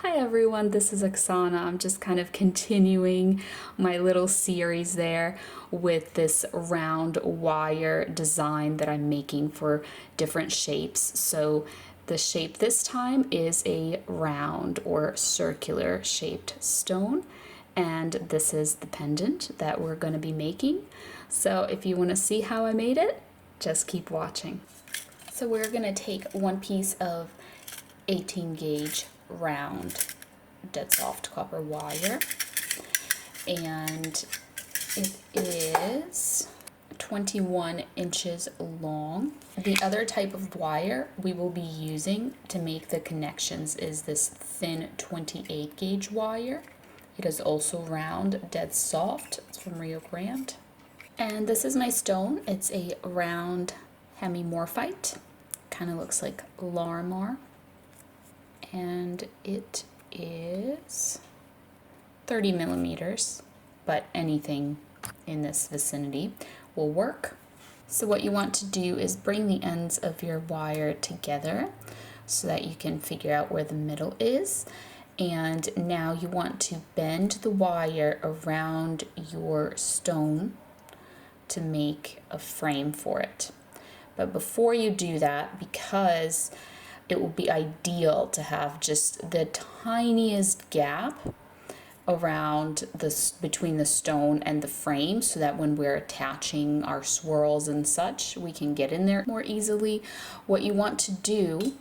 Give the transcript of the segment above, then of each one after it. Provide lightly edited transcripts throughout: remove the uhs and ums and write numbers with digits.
Hi everyone, this is Oksana. I'm just kind of continuing my little series there with this round wire design that I'm making for different shapes. So the shape this time is a round or circular shaped stone, and this is the pendant that we're going to be making. So if you want to see how I made it, just keep watching. So we're going to take one piece of 18 gauge round dead soft copper wire, and it is 21 inches long. The other type of wire we will be using to make the connections is this thin 28 gauge wire. It is also round, dead soft. It's from Rio Grande. And this is my stone. It's a round hemimorphite. Kind of looks like Larimar. And it is 30 millimeters, but anything in this vicinity will work. So what you want to do is bring the ends of your wire together so that you can figure out where the middle is. And now you want to bend the wire around your stone to make a frame for it. But before you do that, because it will be ideal to have just the tiniest gap around this between the stone and the frame, so that when we're attaching our swirls and such, we can get in there more easily. What you want to do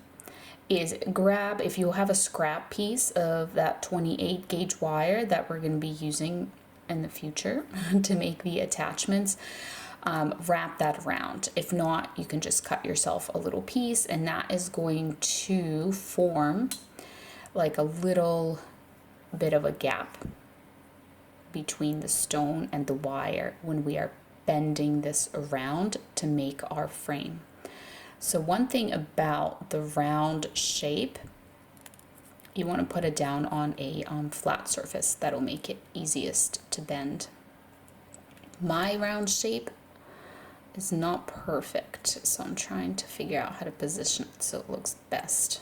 is grab, if you have a scrap piece of that 28 gauge wire that we're going to be using in the future to make the attachments, wrap that around. If not, you can just cut yourself a little piece, and that is going to form like a little bit of a gap between the stone and the wire when we are bending this around to make our frame. So one thing about the round shape, you want to put it down on a flat surface. That'll make it easiest to bend. My round shape is not perfect, so I'm trying to figure out how to position it so it looks best.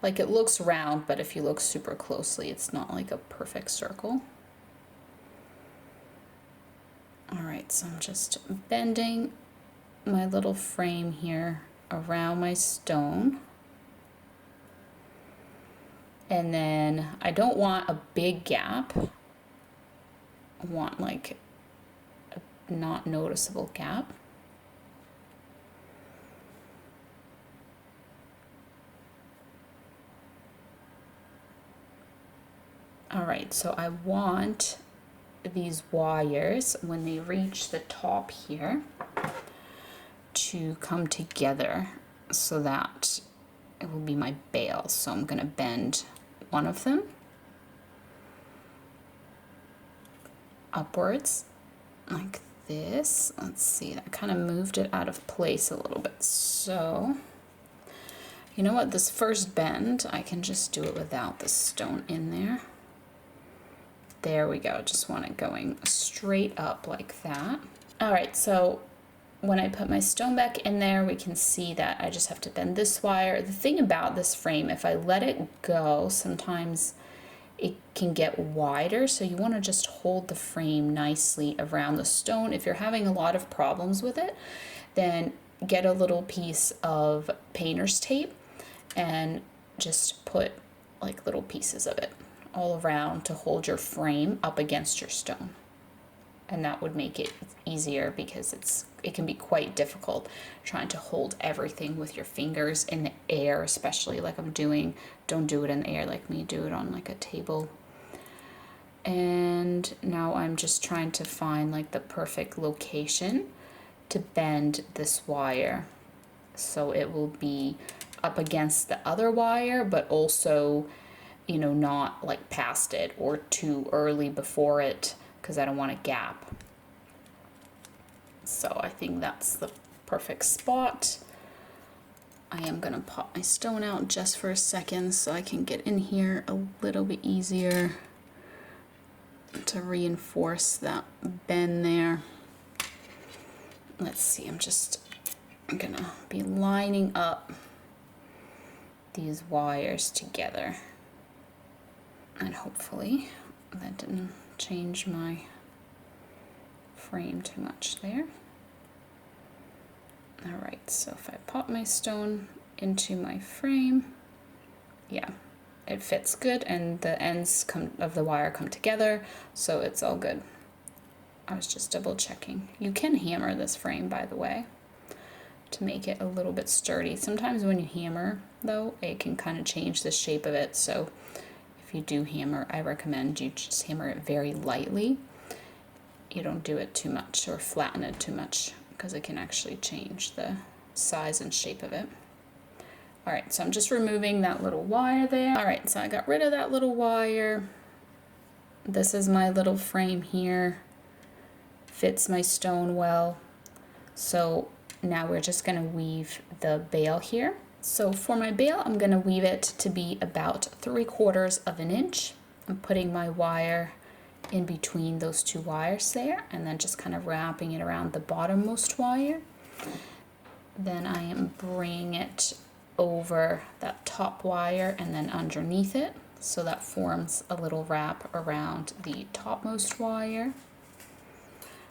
Like, it looks round, but if you look super closely, it's not like a perfect circle. Alright, so I'm just bending my little frame here around my stone. And then I don't want a big gap. I want like a not noticeable gap. Alright, so I want these wires, when they reach the top here, to come together so that it will be my bail. So I'm going to bend one of them upwards like this. Let's see, that kind of moved it out of place a little bit. So you know what, this first bend I can just do it without the stone in there. There we go. Just want it going straight up like that. Alright, so when I put my stone back in there, we can see that I just have to bend this wire. The thing about this frame, if I let it go, sometimes it can get wider, so you want to just hold the frame nicely around the stone. If you're having a lot of problems with it, then get a little piece of painter's tape and just put like little pieces of it all around to hold your frame up against your stone. And that would make it easier, because it can be quite difficult trying to hold everything with your fingers in the air, especially like I'm doing. Don't do it in the air like me, do it on like a table. And now I'm just trying to find like the perfect location to bend this wire so it will be up against the other wire, but also, you know, not like past it or too early before it, because I don't want a gap. So I think that's the perfect spot. I am going to pop my stone out just for a second so I can get in here a little bit easier to reinforce that bend there. Let's see, I'm gonna be lining up these wires together. And hopefully that didn't change my frame too much there. All right, so if I pop my stone into my frame, yeah, it fits good, and the ends of the wire come together, so it's all good. I was just double checking. You can hammer this frame, by the way, to make it a little bit sturdy. Sometimes when you hammer, though, it can kind of change the shape of it, so if you do hammer, I recommend you just hammer it very lightly. You don't do it too much or flatten it too much, because it can actually change the size and shape of it. All right, so I'm just removing that little wire there. All right, so I got rid of that little wire. This is my little frame here. Fits my stone well. So now we're just gonna weave the bail here. So for my bail, I'm gonna weave it to be about 3/4 of an inch. I'm putting my wire in between those two wires there, and then just kind of wrapping it around the bottommost wire. Then I am bringing it over that top wire and then underneath it, so that forms a little wrap around the topmost wire.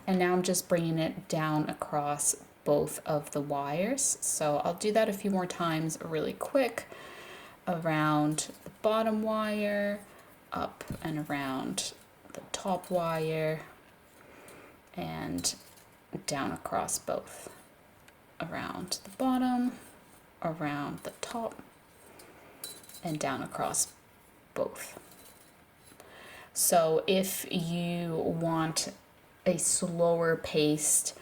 And now I'm just bringing it down across both of the wires. So I'll do that a few more times really quick, around the bottom wire, up and around the top wire, and down across both, around the bottom, around the top, and down across both. So if you want a slower paced,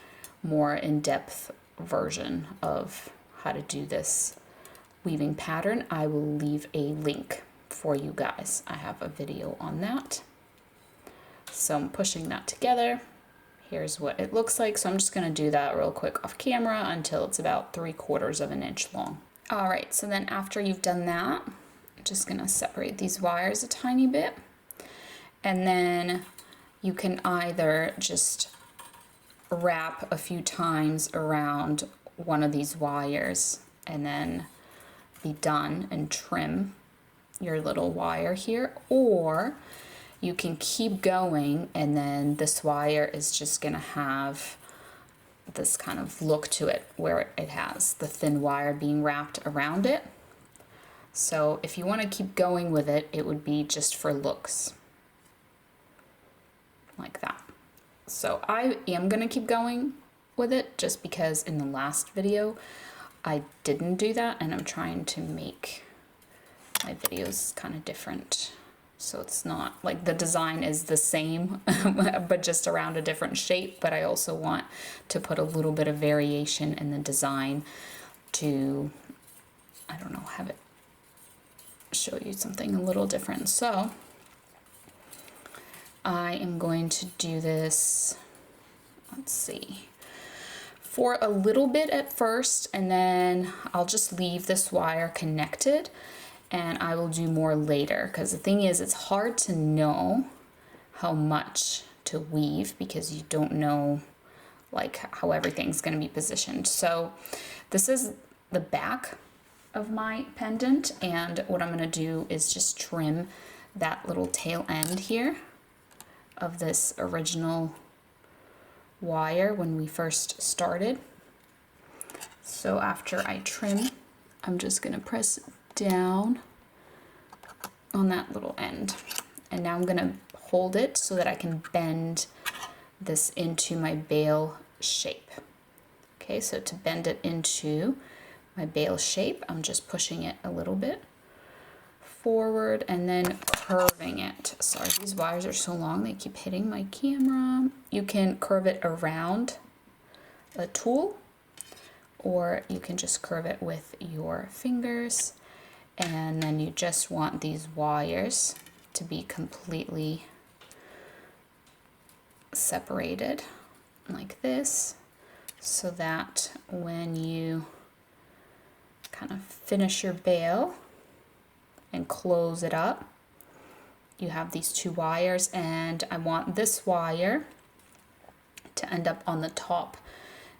more in-depth version of how to do this weaving pattern, I will leave a link for you guys. I have a video on that. So I'm pushing that together. Here's what it looks like. So I'm just gonna do that real quick off camera until it's about 3/4 of an inch long. All right, so then after you've done that, I'm just gonna separate these wires a tiny bit. And then you can either just wrap a few times around one of these wires and then be done and trim your little wire here, or you can keep going, and then this wire is just gonna have this kind of look to it where it has the thin wire being wrapped around it. So if you want to keep going with it, it would be just for looks, like that. So I am gonna keep going with it just because in the last video I didn't do that, and I'm trying to make my videos kind of different. So it's not like the design is the same, but just around a different shape. But I also want to put a little bit of variation in the design to, I don't know, have it show you something a little different. So I am going to do this, let's see, for a little bit at first, and then I'll just leave this wire connected, and I will do more later, because the thing is, it's hard to know how much to weave because you don't know like how everything's going to be positioned. So this is the back of my pendant, and what I'm going to do is just trim that little tail end here of this original wire when we first started. So after I trim, I'm just going to press down on that little end, and now I'm going to hold it so that I can bend this into my bail shape. Okay, so to bend it into my bail shape, I'm just pushing it a little bit forward and then curving it. Sorry, these wires are so long, they keep hitting my camera. You can curve it around a tool, or you can just curve it with your fingers, and then you just want these wires to be completely separated like this, so that when you kind of finish your bail and close it up, you have these two wires, and I want this wire to end up on the top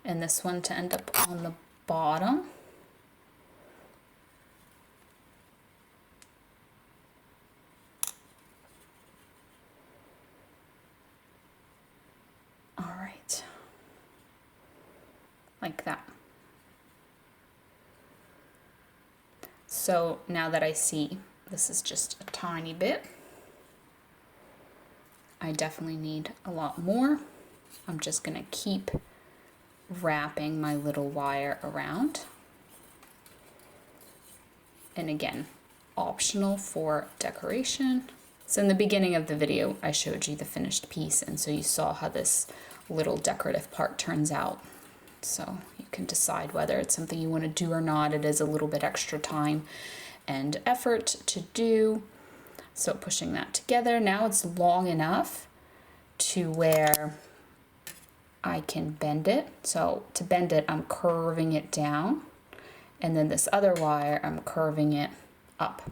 and this one to end up on the bottom. like that. So now that I see this is just a tiny bit, I definitely need a lot more. I'm just gonna keep wrapping my little wire around. And again, optional for decoration. So in the beginning of the video, I showed you the finished piece, and so you saw how this little decorative part turns out. So you can decide whether it's something you want to do or not. It is a little bit extra time and effort to do. So pushing that together, now it's long enough to where I can bend it. So to bend it, I'm curving it down, and then this other wire, I'm curving it up.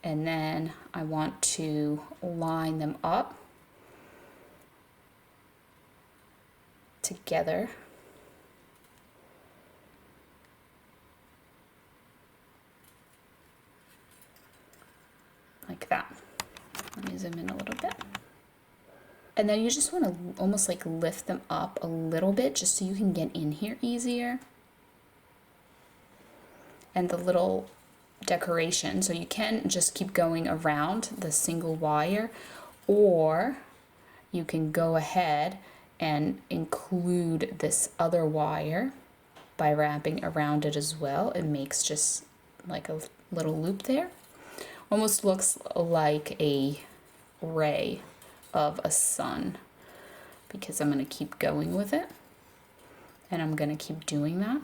And then I want to line them up together. Like that. Let me zoom in a little bit. And then you just want to almost like lift them up a little bit just so you can get in here easier. And the little decoration, so you can just keep going around the single wire, or you can go ahead and include this other wire by wrapping around it as well. It makes just like a little loop there. Almost looks like a ray of a sun, because I'm going to keep going with it, and I'm going to keep doing that.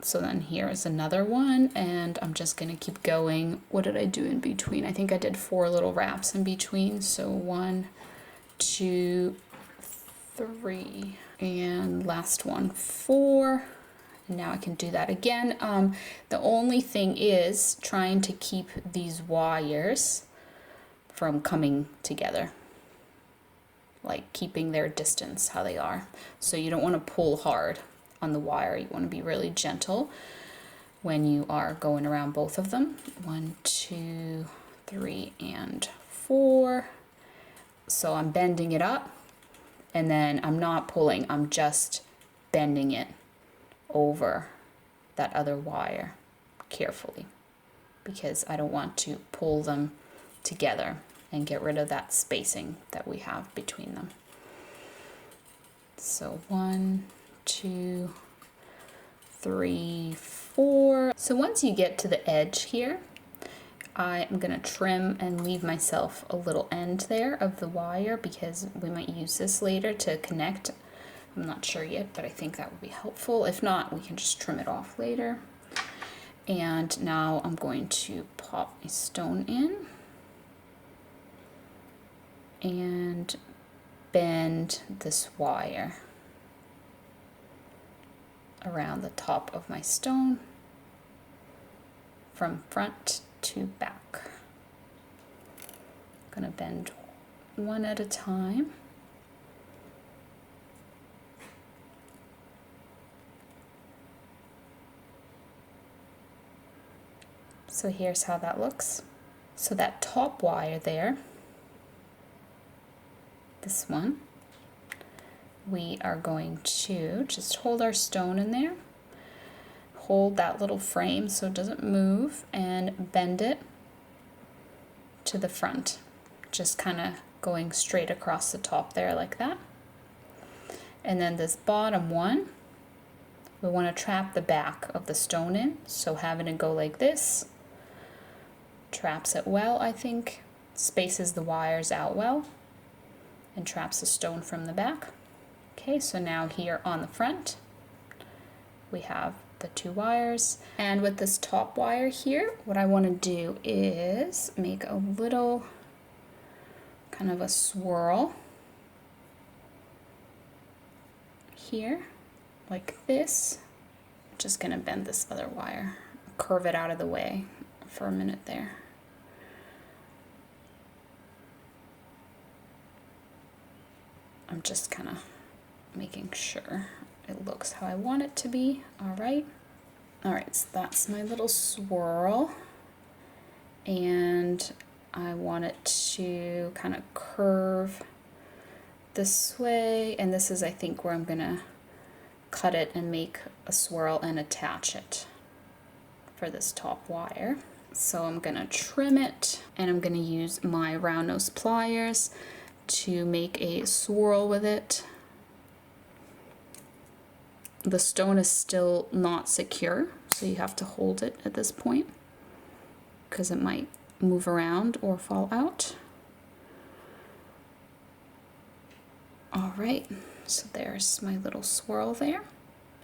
So then here's another one, and I'm just gonna keep going. What did I do in between? I think I did 4 little wraps in between. So 1, 2, 3, and last one, 4. And now I can do that again. The only thing is trying to keep these wires from coming together, like keeping their distance how they are. So you don't want to pull hard on the wire. You want to be really gentle when you are going around both of them. 1, 2, 3, and 4. So I'm bending it up, and then I'm not pulling, I'm just bending it over that other wire carefully, because I don't want to pull them together and get rid of that spacing that we have between them. So 1, 2, 3, 4. So once you get to the edge here, I'm gonna trim and leave myself a little end there of the wire, because we might use this later to connect. I'm not sure yet, but I think that would be helpful. If not, we can just trim it off later. And now I'm going to pop my stone in and bend this wire around the top of my stone from front to back. I'm gonna bend one at a time. So here's how that looks. So that top wire there, this one, we are going to just hold our stone in there, hold that little frame so it doesn't move, and bend it to the front, just kind of going straight across the top there like that. And then this bottom one, we want to trap the back of the stone in, so having it go like this traps it well, I think, spaces the wires out well, and traps the stone from the back. Okay, so now here on the front, we have the 2 wires. And with this top wire here, what I want to do is make a little kind of a swirl here, like this. I'm just gonna bend this other wire, curve it out of the way for a minute there. I'm just kind of making sure it looks how I want it to be. All right, so that's my little swirl. and I want it to kind of curve this way, and this is, I think, where I'm gonna cut it and make a swirl and attach it for this top wire. So I'm gonna trim it, and I'm gonna use my round nose pliers to make a swirl with it. The stone is still not secure, so you have to hold it at this point because it might move around or fall out. All right, so there's my little swirl there.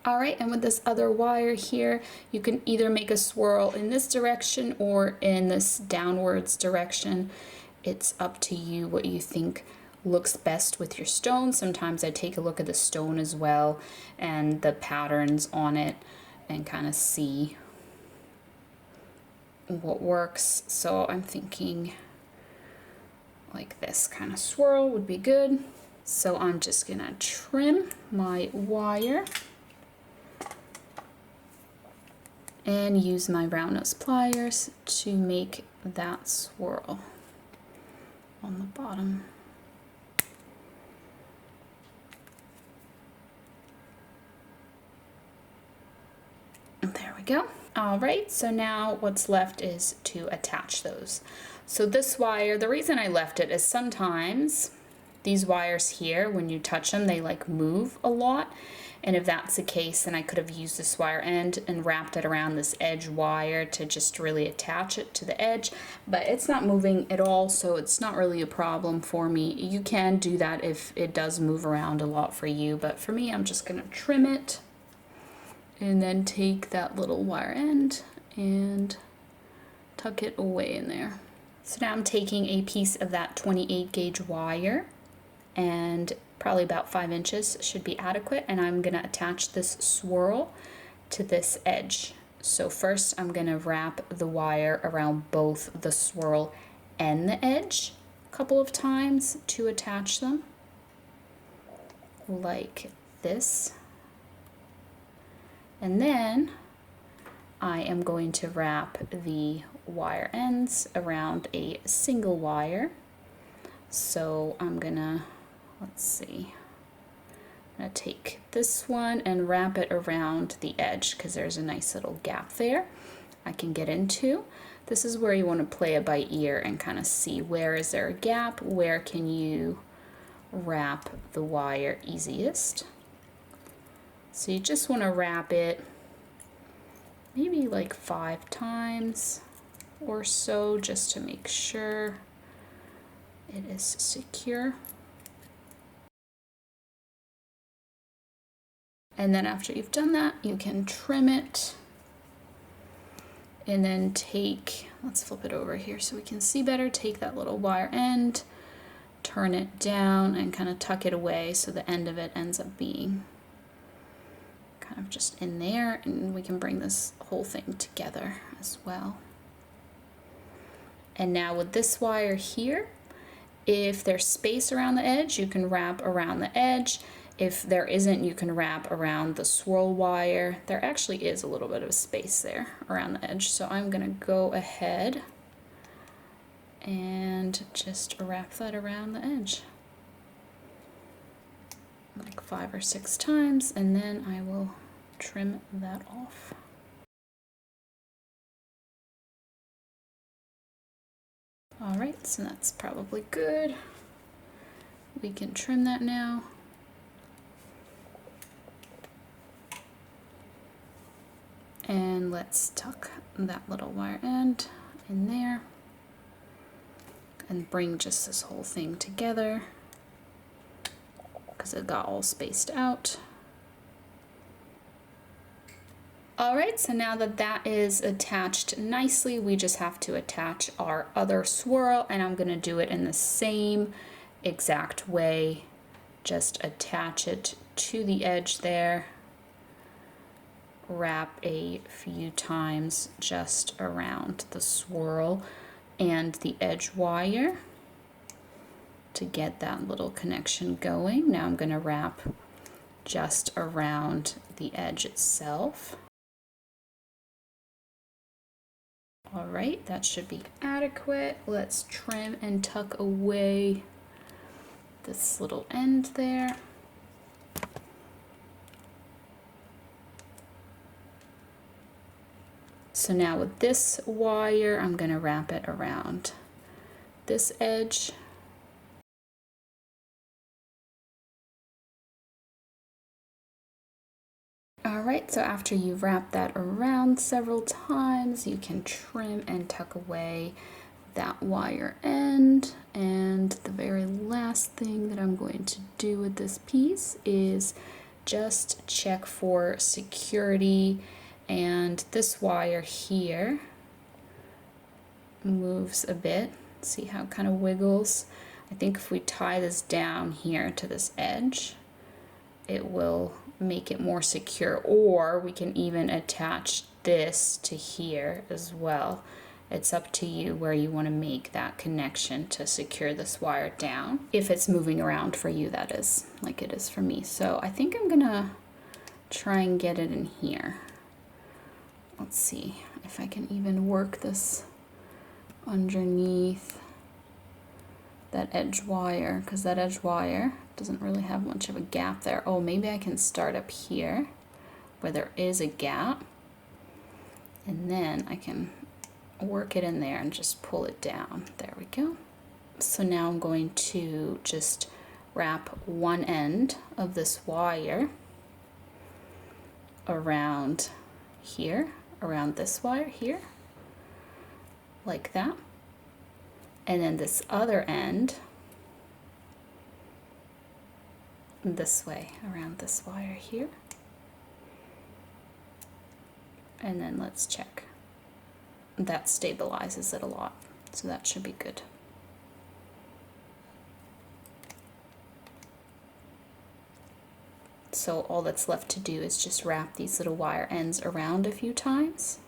All right, and with this other wire here, you can either make a swirl in this direction or in this downwards direction. It's up to you what you think looks best with your stone. Sometimes I take a look at the stone as well and the patterns on it and kind of see what works. So I'm thinking like this kind of swirl would be good. So I'm just gonna trim my wire and use my round nose pliers to make that swirl on the bottom. And there we go. All right, so now what's left is to attach those. So this wire, the reason I left it is sometimes these wires here, when you touch them, they like move a lot. And if that's the case, then I could have used this wire end and wrapped it around this edge wire to just really attach it to the edge. But it's not moving at all, so it's not really a problem for me. You can do that if it does move around a lot for you, but for me, I'm just gonna trim it and then take that little wire end and tuck it away in there. So now I'm taking a piece of that 28 gauge wire, and probably about 5 inches should be adequate, and I'm gonna attach this swirl to this edge. So first I'm gonna wrap the wire around both the swirl and the edge a couple of times to attach them, like this. And then I am going to wrap the wire ends around a single wire. So I'm gonna, let's see, I'm gonna take this one and wrap it around the edge because there's a nice little gap there I can get into. This is where you want to play it by ear and kind of see where is there a gap, where can you wrap the wire easiest. So you just want to wrap it maybe like 5 times or so just to make sure it is secure. And then after you've done that, you can trim it and then take, let's flip it over here so we can see better, take that little wire end, turn it down and kind of tuck it away so the end of it ends up being kind of just in there, and we can bring this whole thing together as well. And now with this wire here, if there's space around the edge, you can wrap around the edge. If there isn't, you can wrap around the swirl wire. There actually is a little bit of space there around the edge, so I'm gonna go ahead and just wrap that around the edge like 5 or 6 times, and then I will trim that off. All right, so that's probably good. We can trim that now. And let's tuck that little wire end in there and bring just this whole thing together because it got all spaced out. All right, so now that that is attached nicely, we just have to attach our other swirl, and I'm gonna do it in the same exact way. Just attach it to the edge there, wrap a few times just around the swirl and the edge wire to get that little connection going. Now I'm going to wrap just around the edge itself. All right, that should be adequate. Let's trim and tuck away this little end there. So now with this wire, I'm going to wrap it around this edge. Alright, so after you've wrapped that around several times, you can trim and tuck away that wire end. And the very last thing that I'm going to do with this piece is just check for security. And this wire here moves a bit. See how it kind of wiggles? I think if we tie this down here to this edge, it will make it more secure, or we can even attach this to here as well. It's up to you where you want to make that connection to secure this wire down, if it's moving around for you, that is, like it is for me. So I think I'm gonna try and get it in here. Let's see if I can even work this underneath that edge wire, because that edge wire doesn't really have much of a gap there. Oh, maybe I can start up here where there is a gap, and then I can work it in there and just pull it down. There we go. So now I'm going to just wrap one end of this wire around here, around this wire here, like that. And then this other end this way around this wire here. And then let's check. That stabilizes it a lot, so that should be good. So all that's left to do is just wrap these little wire ends around a few times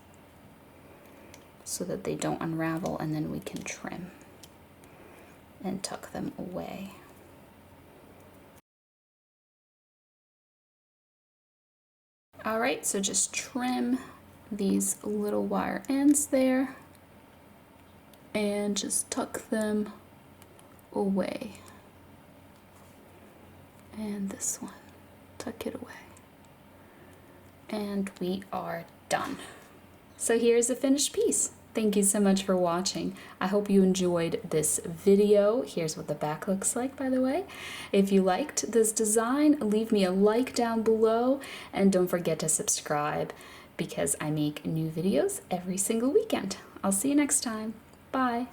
so that they don't unravel, and then we can trim and tuck them away. All right, so just trim these little wire ends there and just tuck them away. And this one, tuck it away. And we are done. So here's the finished piece. Thank you so much for watching. I hope you enjoyed this video. Here's what the back looks like, by the way. If you liked this design, leave me a like down below, and don't forget to subscribe because I make new videos every single weekend. I'll see you next time. Bye.